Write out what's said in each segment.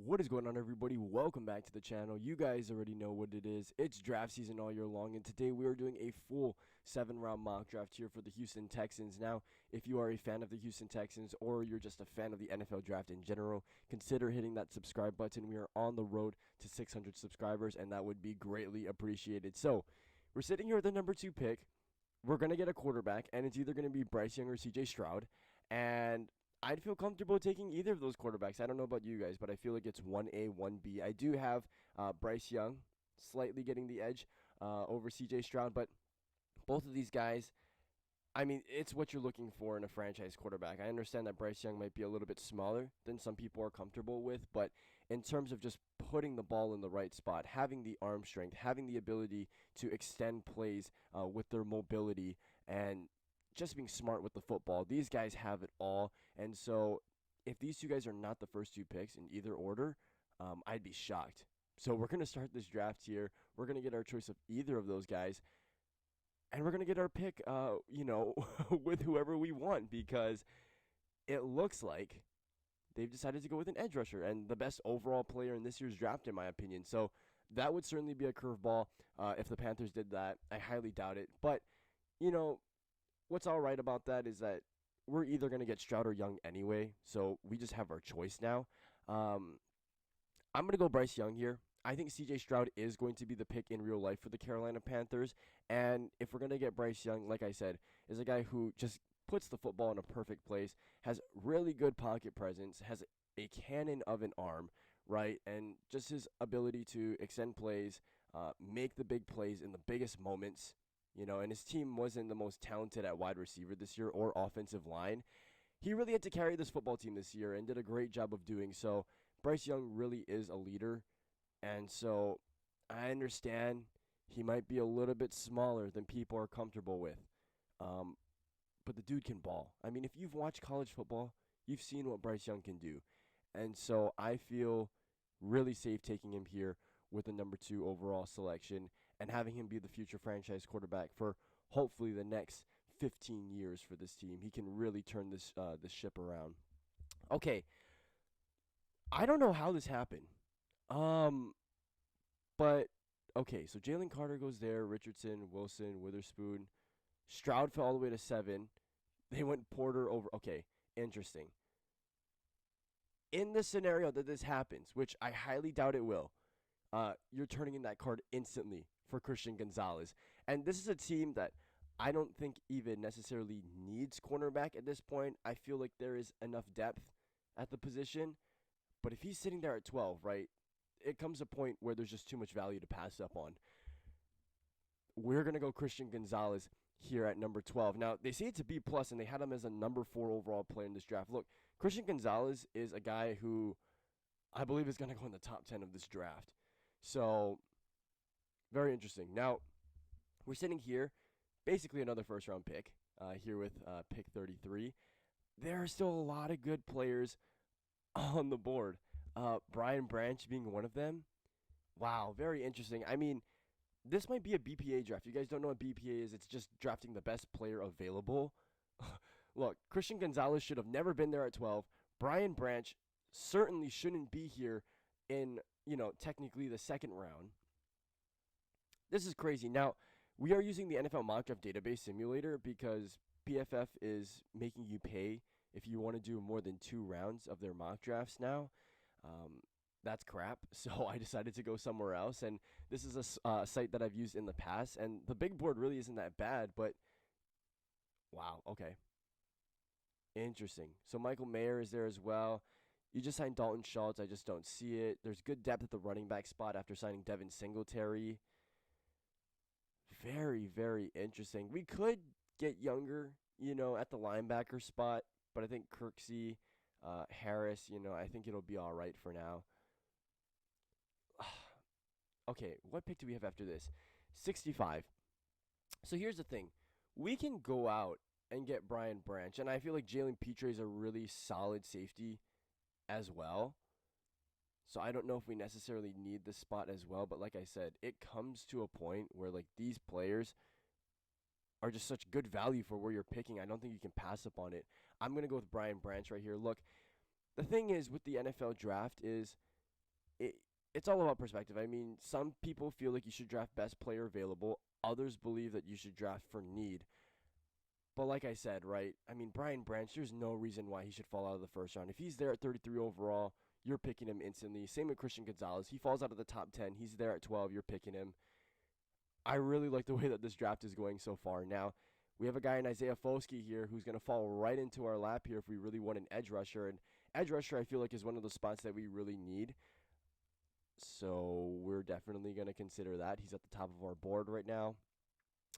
What is going on, everybody? Welcome back to the channel. You guys already know what it is. It's draft season all year long, and today we are doing a full 7-round mock draft here for the Houston Texans. Now, if you are a fan of the Houston Texans or you're just a fan of the NFL draft in general, consider hitting that subscribe button. We are on the road to 600 subscribers, and that would be greatly appreciated. So, we're sitting here at the number 2 pick. We're going to get a quarterback, and it's either going to be Bryce Young or CJ Stroud. And I'd feel comfortable taking either of those quarterbacks. I don't know about you guys, but I feel like it's 1A, 1B. I do have Bryce Young slightly getting the edge over CJ Stroud, but both of these guys, I mean, it's what you're looking for in a franchise quarterback. I understand that Bryce Young might be a little bit smaller than some people are comfortable with, but in terms of just putting the ball in the right spot, having the arm strength, having the ability to extend plays with their mobility, and just being smart with the football, these guys have it all. And so if these two guys are not the first two picks in either order, I'd be shocked. So we're going to start this draft here. We're going to get our choice of either of those guys. And we're going to get our pick, with whoever we want, because it looks like they've decided to go with an edge rusher and the best overall player in this year's draft, in my opinion. So that would certainly be a curveball if the Panthers did that. I highly doubt it. But, what's all right about that is that we're either going to get Stroud or Young anyway, so we just have our choice now. I'm going to go Bryce Young here. I think CJ Stroud is going to be the pick in real life for the Carolina Panthers, and if we're going to get Bryce Young, like I said, is a guy who just puts the football in a perfect place, has really good pocket presence, has a cannon of an arm, right, and just his ability to extend plays, make the big plays in the biggest moments. And his team wasn't the most talented at wide receiver this year or offensive line. He really had to carry this football team this year and did a great job of doing so. Bryce Young really is a leader, and so I understand he might be a little bit smaller than people are comfortable with, but the dude can ball. I mean, if you've watched college football, you've seen what Bryce Young can do, and so I feel really safe taking him here with the number 2 overall selection and having him be the future franchise quarterback for hopefully the next 15 years for this team. He can really turn this ship around. Okay, I don't know how this happened. But okay, so Jalen Carter goes there, Richardson, Wilson, Witherspoon, Stroud fell all the way to 7. They went Porter over. Okay, interesting. In the scenario that this happens, which I highly doubt it will, you're turning in that card instantly for Christian Gonzalez. And this is a team that I don't think even necessarily needs cornerback at this point. I feel like there is enough depth at the position. But if he's sitting there at 12, right, it comes a point where there's just too much value to pass up on. We're going to go Christian Gonzalez here at number 12. Now, they say it's a B+, and they had him as a number 4 overall player in this draft. Look, Christian Gonzalez is a guy who I believe is going to go in the top 10 of this draft. So, very interesting. Now, we're sitting here, basically another first-round pick, here with pick 33. There are still a lot of good players on the board. Brian Branch being one of them. Wow, very interesting. I mean, this might be a BPA draft. You guys don't know what BPA is. It's just drafting the best player available. Look, Christian Gonzalez should have never been there at 12. Brian Branch certainly shouldn't be here in, technically the second round. This is crazy. Now, we are using the NFL mock draft database simulator because PFF is making you pay if you want to do more than 2 rounds of their mock drafts now. That's crap, so I decided to go somewhere else, and this is a site that I've used in the past, and the big board really isn't that bad, but wow, okay. Interesting. So Michael Mayer is there as well. You just signed Dalton Schultz. I just don't see it. There's good depth at the running back spot after signing Devin Singletary. Very, very interesting. We could get younger, at the linebacker spot, but I think Kirksey, Harris, I think it'll be all right for now. Okay, what pick do we have after this? 65. So here's the thing. We can go out and get Brian Branch, and I feel like Jalen Petre is a really solid safety as well. So I don't know if we necessarily need the spot as well, but like I said, it comes to a point where like these players are just such good value for where you're picking. I don't think you can pass up on it. I'm going to go with Brian Branch right here. Look, the thing is with the NFL draft is it, it's all about perspective. I mean, some people feel like you should draft best player available. Others believe that you should draft for need. But like I said, right? I mean, Brian Branch, there's no reason why he should fall out of the first round. If he's there at 33 overall, you're picking him instantly. Same with Christian Gonzalez. He falls out of the top 10. He's there at 12. You're picking him. I really like the way that this draft is going so far. Now, we have a guy in Isaiah Foskey here who's going to fall right into our lap here if we really want an edge rusher. And edge rusher, I feel like, is one of the spots that we really need. So we're definitely going to consider that. He's at the top of our board right now.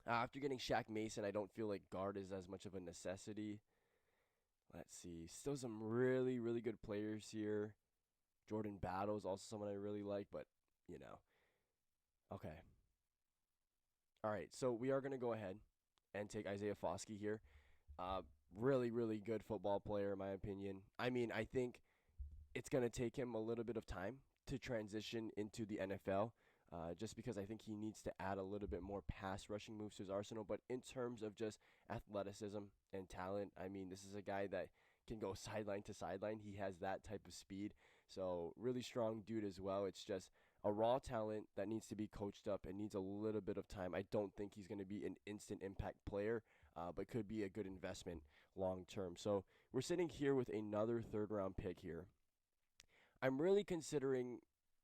After getting Shaq Mason, I don't feel like guard is as much of a necessity. Let's see. Still some really, really good players here. Jordan Battle is also someone I really like, but, you know. Okay. All right, so we are going to go ahead and take Isaiah Foskey here. Uh, really, really good football player, in my opinion. I mean, I think it's going to take him a little bit of time to transition into the NFL, just because I think he needs to add a little bit more pass rushing moves to his arsenal. But in terms of just athleticism and talent, I mean, this is a guy that can go sideline to sideline. He has that type of speed. So really strong dude as well. It's just a raw talent that needs to be coached up and needs a little bit of time. I don't think he's going to be an instant impact player, but could be a good investment long term. So we're sitting here with another third round pick here. I'm really considering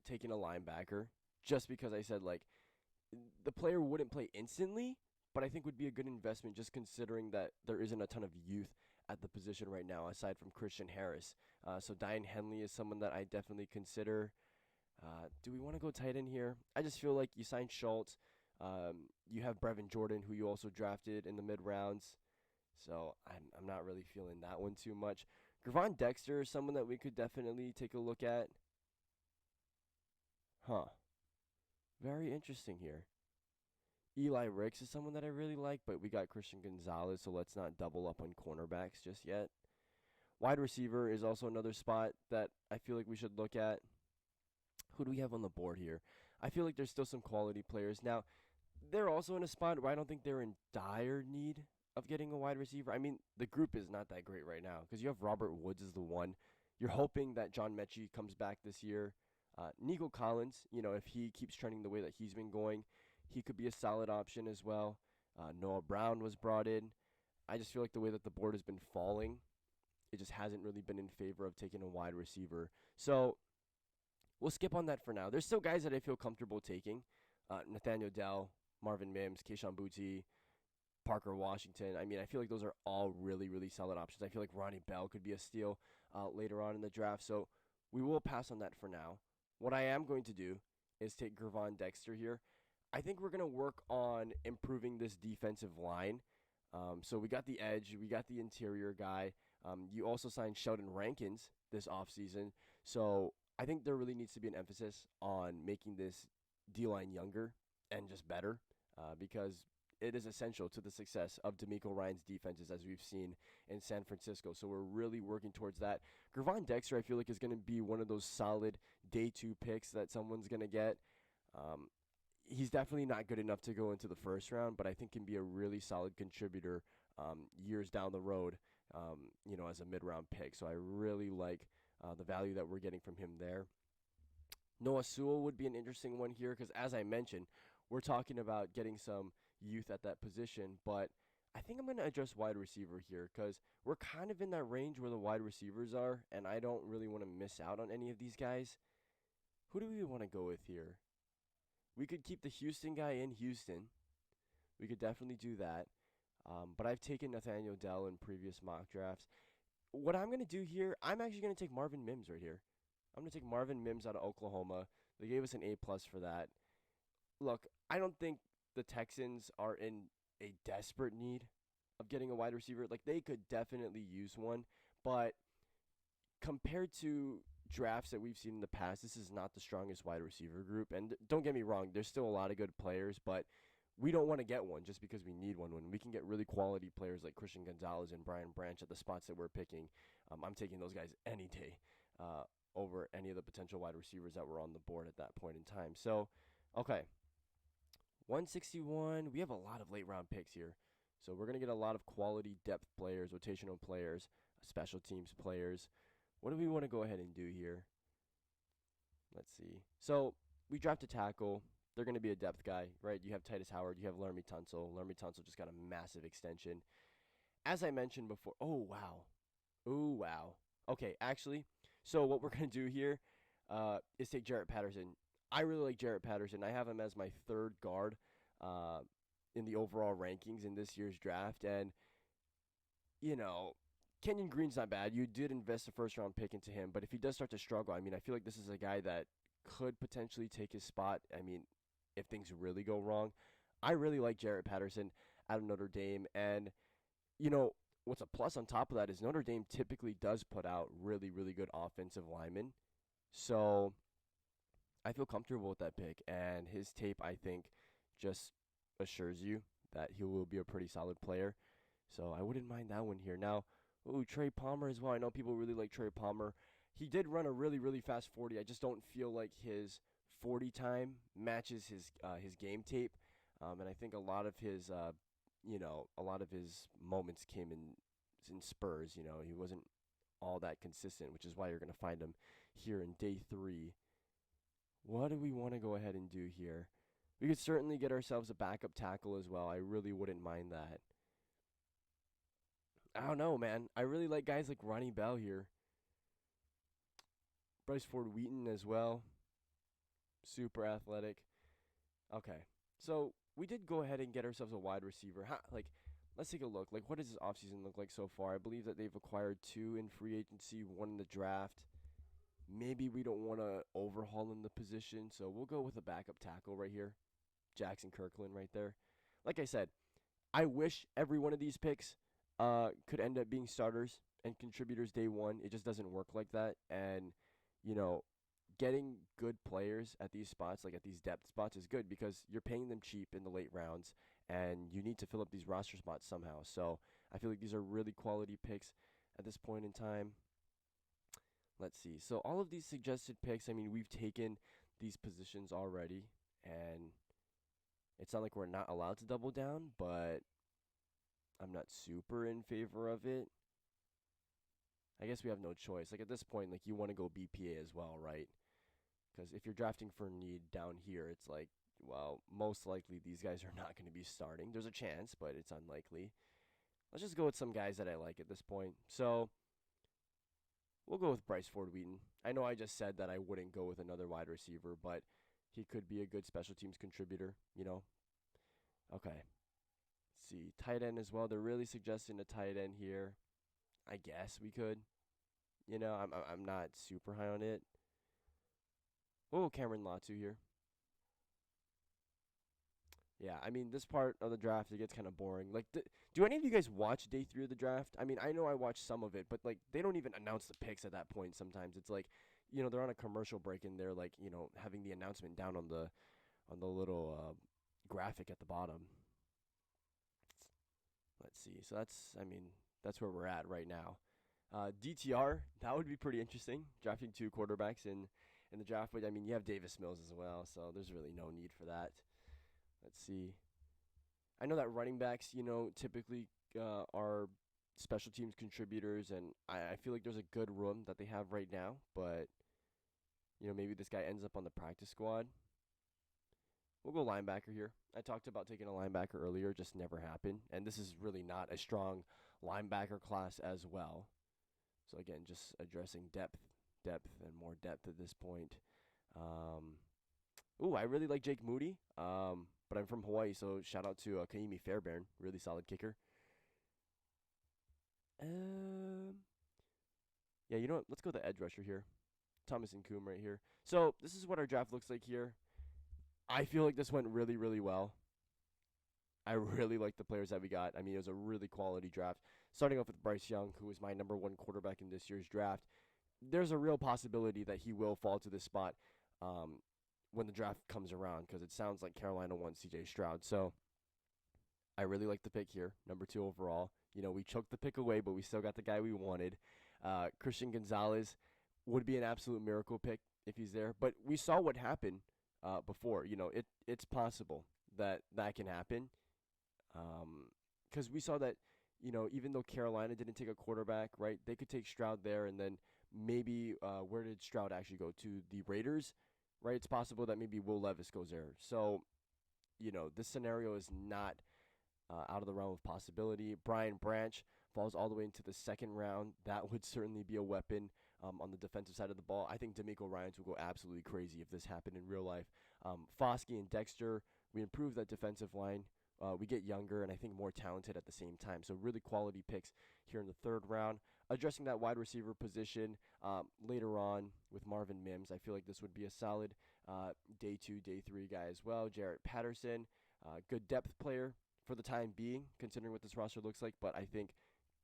taking a linebacker just because I said, like, the player wouldn't play instantly, but I think would be a good investment just considering that there isn't a ton of youth at the position right now aside from Christian Harris. So Diane Henley is someone that I definitely consider. Do we want to go tight end here? I just feel like you signed Schultz. You have Brevin Jordan, who you also drafted in the mid rounds. So I'm not really feeling that one too much. Gervon Dexter is someone that we could definitely take a look at. Huh. Very interesting here. Eli Ricks is someone that I really like, but we got Christian Gonzalez, so let's not double up on cornerbacks just yet. Wide receiver is also another spot that I feel like we should look at. Who do we have on the board here? I feel like there's still some quality players. Now, they're also in a spot where I don't think they're in dire need of getting a wide receiver. I mean, the group is not that great right now because you have Robert Woods as the one. You're hoping that John Mechie comes back this year. Nico Collins, if he keeps trending the way that he's been going, he could be a solid option as well. Noah Brown was brought in. I just feel like the way that the board has been falling, it just hasn't really been in favor of taking a wide receiver. So we'll skip on that for now. There's still guys that I feel comfortable taking. Nathaniel Dell, Marvin Mims, Keyshawn Boutte, Parker Washington. I mean, I feel like those are all really, really solid options. I feel like Ronnie Bell could be a steal later on in the draft. So we will pass on that for now. What I am going to do is take Gervon Dexter here. I think we're going to work on improving this defensive line. So we got the edge. We got the interior guy. You also signed Sheldon Rankins this offseason. So I think there really needs to be an emphasis on making this D-line younger and just better because it is essential to the success of DeMeco Ryans' defenses as we've seen in San Francisco. So we're really working towards that. Gervon Dexter, I feel like, is going to be one of those solid day two picks that someone's going to get. He's definitely not good enough to go into the first round, but I think can be a really solid contributor years down the road, as a mid-round pick. So I really like the value that we're getting from him there. Noah Sewell would be an interesting one here because, as I mentioned, we're talking about getting some youth at that position, but I think I'm going to address wide receiver here because we're kind of in that range where the wide receivers are, and I don't really want to miss out on any of these guys. Who do we want to go with here? We could keep the Houston guy in Houston. We could definitely do that. But I've taken Nathaniel Dell in previous mock drafts. What I'm going to do here, I'm actually going to take Marvin Mims right here. I'm going to take Marvin Mims out of Oklahoma. They gave us an A+ for that. Look, I don't think the Texans are in a desperate need of getting a wide receiver. Like, they could definitely use one. But compared to drafts that we've seen in the past, this is not the strongest wide receiver group. And don't get me wrong, there's still a lot of good players, but we don't want to get one just because we need one. When we can get really quality players like Christian Gonzalez and Brian Branch at the spots that we're picking, I'm taking those guys any day over any of the potential wide receivers that were on the board at that point in time. So, okay, 161. We have a lot of late round picks here. So we're going to get a lot of quality depth players, rotational players, special teams players. What do we want to go ahead and do here? Let's see. So we draft a tackle. They're going to be a depth guy, right? You have Titus Howard. You have Laramie Tunsil. Laramie Tunsil just got a massive extension. As I mentioned before, oh wow, oh wow. Okay, actually, so what we're gonna do here is take Jarrett Patterson. I really like Jarrett Patterson. I have him as my third guard uh, in the overall rankings in this year's draft, and you know, Kenyon Green's not bad. You did invest a first round pick into him, but if he does start to struggle, I mean, I feel like this is a guy that could potentially take his spot. I mean, if things really go wrong, I really like Jarrett Patterson out of Notre Dame, and you know, what's a plus on top of that is Notre Dame typically does put out really, really good offensive linemen. So I feel comfortable with that pick, and his tape, I think, just assures you that he will be a pretty solid player. So I wouldn't mind that one here. Now, ooh, Trey Palmer as well. I know people really like Trey Palmer. He did run a really, really fast 40. I just don't feel like his 40 time matches his game tape. And I think a lot of his a lot of his moments came in spurs. You know, he wasn't all that consistent, which is why you're going to find him here in day 3. What do we want to go ahead and do here? We could certainly get ourselves a backup tackle as well. I really wouldn't mind that. I don't know, man. I really like guys like Ronnie Bell here. Bryce Ford Wheaton as well. Super athletic. Okay. So we did go ahead and get ourselves a wide receiver. Let's take a look. Like, what does this offseason look like so far? I believe that they've acquired 2 in free agency, 1 in the draft. Maybe we don't want to overhaul in the position, so we'll go with a backup tackle right here. Jackson Kirkland right there. Like I said, I wish every one of these picks could end up being starters and contributors day one. It just doesn't work like that. And, you know, getting good players at these spots, like at these depth spots, is good because you're paying them cheap in the late rounds, and you need to fill up these roster spots somehow. So I feel like these are really quality picks at this point in time. Let's see. So all of these suggested picks, I mean, we've taken these positions already, and it's not like we're not allowed to double down, but I'm not super in favor of it. I guess we have no choice. Like at this point, like you want to go BPA as well, right? Because if you're drafting for need down here, it's like, well, most likely these guys are not going to be starting. There's a chance, but it's unlikely. Let's just go with some guys that I like at this point. So we'll go with Bryce Ford Wheaton. I know I just said that I wouldn't go with another wide receiver, but he could be a good special teams contributor, you know? Okay. Let's see. Tight end as well. They're really suggesting a tight end here. I guess we could. You know, I'm not super high on it. Oh, Cameron Latu here. Yeah, I mean, this part of the draft, it gets kind of boring. Like, do any of you guys watch day 3 of the draft? I mean, I know I watched some of it, but, like, they don't even announce the picks at that point sometimes. It's like, you know, they're on a commercial break and they're, like, you know, having the announcement down on the little graphic at the bottom. Let's see. So I mean, that's where we're at right now. DTR, that would be pretty interesting, drafting 2 quarterbacks in the draft. But, I mean, you have Davis Mills as well, so there's really no need for that. Let's see. I know that running backs, you know, typically are special teams contributors, and I feel like there's a good room that they have right now, but, you know, maybe this guy ends up on the practice squad. We'll go linebacker here. I talked about taking a linebacker earlier, just never happened, and this is really not a strong linebacker class as well. So, again, just addressing depth, and more depth at this point. I really like Jake Moody, but I'm from Hawaii, so shout out to Kaimi Fairbairn, really solid kicker. Yeah, you know what? Let's go the edge rusher here. Thomas and Coom right here. So this is what our draft looks like here. I feel like this went really, really well. I really like the players that we got. I mean, it was a really quality draft. Starting off with Bryce Young, who was my number 1 quarterback in this year's draft. There's a real possibility that he will fall to this spot when the draft comes around, because it sounds like Carolina wants C.J. Stroud. So I really like the pick here, number 2 overall. You know, we choked the pick away, but we still got the guy we wanted. Christian Gonzalez would be an absolute miracle pick if he's there. But we saw what happened before. You know, it's possible that can happen. Because we saw that, you know, even though Carolina didn't take a quarterback, right, they could take Stroud there, and then maybe where did Stroud actually go? To the Raiders? right? It's possible that maybe Will Levis goes there. So, this scenario is not out of the realm of possibility. Brian Branch falls all the way into the second round. That would certainly be a weapon on the defensive side of the ball. I think D'Amico Ryans will go absolutely crazy if this happened in real life. Foskey and Dexter, we improve that defensive line. We get younger and I think more talented at the same time. So really quality picks here in the third round. Addressing that wide receiver position later on with Marvin Mims, I feel like this would be a solid day 2, day 3 guy as well. Jarrett Patterson, good depth player for the time being, considering what this roster looks like, but I think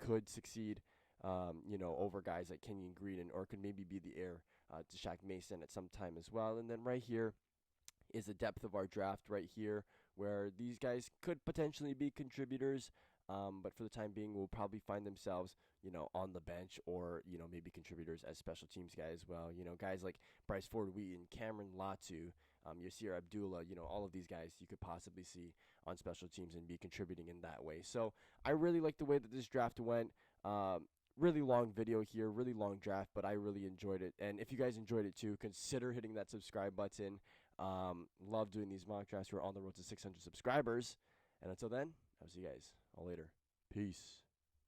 could succeed, over guys like Kenyon Green or could maybe be the heir to Shaq Mason at some time as well. And then right here is the depth of our draft right here, where these guys could potentially be contributors, but for the time being, will probably find themselves, on the bench or, maybe contributors as special teams guys as well. Guys like Bryce Ford Wheaton, Cameron Latu, Yasir Abdullah, all of these guys you could possibly see on special teams and be contributing in that way. So I really like the way that this draft went. Really long video here, really long draft, but I really enjoyed it. And if you guys enjoyed it too, consider hitting that subscribe button. Love doing these mock drafts. We're on the road to 600 subscribers. And until then, I'll see you guys all later. Peace.